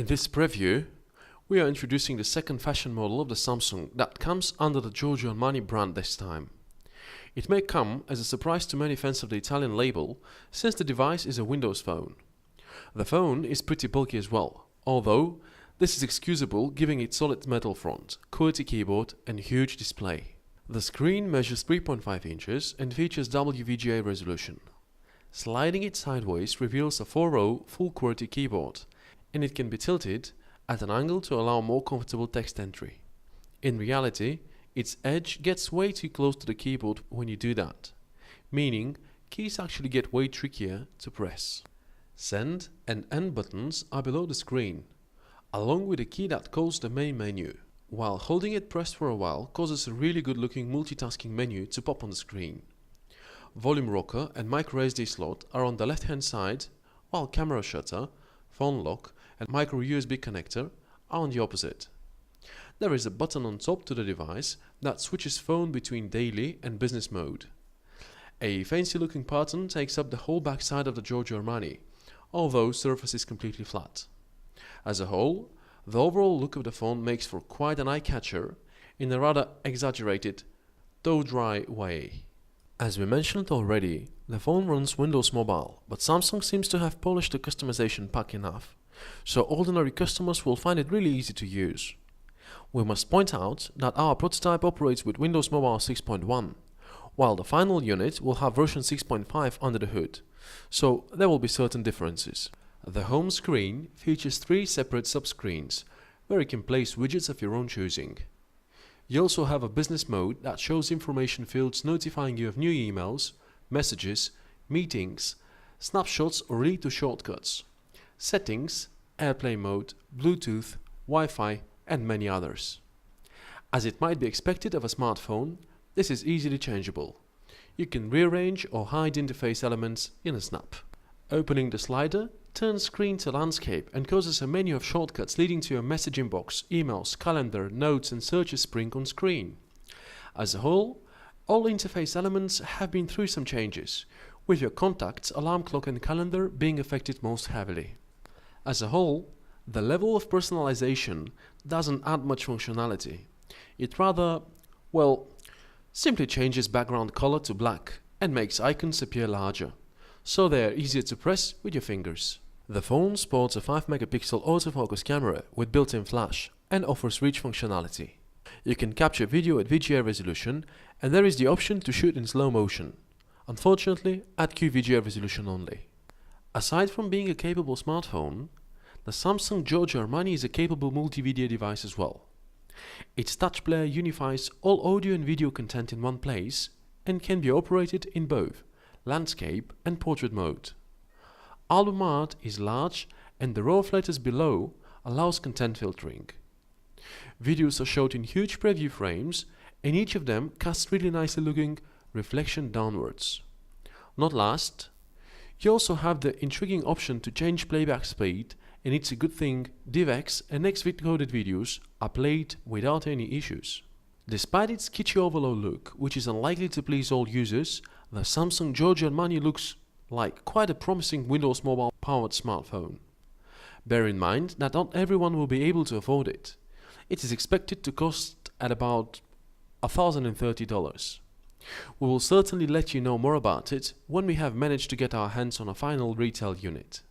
In this preview, we are introducing the second fashion model of the Samsung that comes under the Giorgio Armani brand this time. It may come as a surprise to many fans of the Italian label, since the device is a Windows phone. The phone is pretty bulky as well, although this is excusable given its solid metal front, QWERTY keyboard and huge display. The screen measures 3.5 inches and features WVGA resolution. Sliding it sideways reveals a 4-row full QWERTY keyboard, and it can be tilted at an angle to allow more comfortable text entry. In reality, its edge gets way too close to the keyboard when you do that, meaning keys actually get way trickier to press. Send and End buttons are below the screen, along with a key that calls the main menu, while holding it pressed for a while causes a really good looking multitasking menu to pop on the screen. Volume rocker and micro SD slot are on the left hand side, while camera shutter, phone lock and micro USB connector are on the opposite. There is a button on top to the device that switches phone between daily and business mode. A fancy looking pattern takes up the whole back side of the Giorgio Armani, although surface is completely flat. As a whole, the overall look of the phone makes for quite an eye-catcher in a rather exaggerated, though dry way. As we mentioned already, the phone runs Windows Mobile, but Samsung seems to have polished the customization pack enough, so ordinary customers will find it really easy to use. We must point out that our prototype operates with Windows Mobile 6.1, while the final unit will have version 6.5 under the hood, so there will be certain differences. The home screen features 3 separate subscreens, where you can place widgets of your own choosing. You also have a business mode that shows information fields notifying you of new emails, messages, meetings, snapshots or lead to shortcuts, settings, airplane mode, Bluetooth, Wi-Fi and many others. As it might be expected of a smartphone, this is easily changeable. You can rearrange or hide interface elements in a snap. Opening the slider turns screen to landscape and causes a menu of shortcuts leading to your message inbox, emails, calendar, notes and searches spring on screen. As a whole, all interface elements have been through some changes, with your contacts, alarm clock and calendar being affected most heavily. As a whole, the level of personalization doesn't add much functionality. It rather, simply changes background color to black and makes icons appear larger, so they are easier to press with your fingers. The phone sports a 5-megapixel autofocus camera with built-in flash and offers reach functionality. You can capture video at VGA resolution, and there is the option to shoot in slow motion, unfortunately at QVGA resolution only. Aside from being a capable smartphone, the Samsung Giorgio Armani is a capable multimedia device as well. Its touch player unifies all audio and video content in one place and can be operated in both landscape and portrait mode. Album art is large and the row of letters below allows content filtering. Videos are shot in huge preview frames and each of them casts really nicely looking reflection downwards. Not last, you also have the intriguing option to change playback speed, and it's a good thing DivX and XVID coded videos are played without any issues. Despite its kitschy overload look, which is unlikely to please all users, the Samsung Giorgio Armani looks like quite a promising Windows Mobile powered smartphone. Bear in mind that not everyone will be able to afford it. It is expected to cost at about $1,030. We will certainly let you know more about it when we have managed to get our hands on a final retail unit.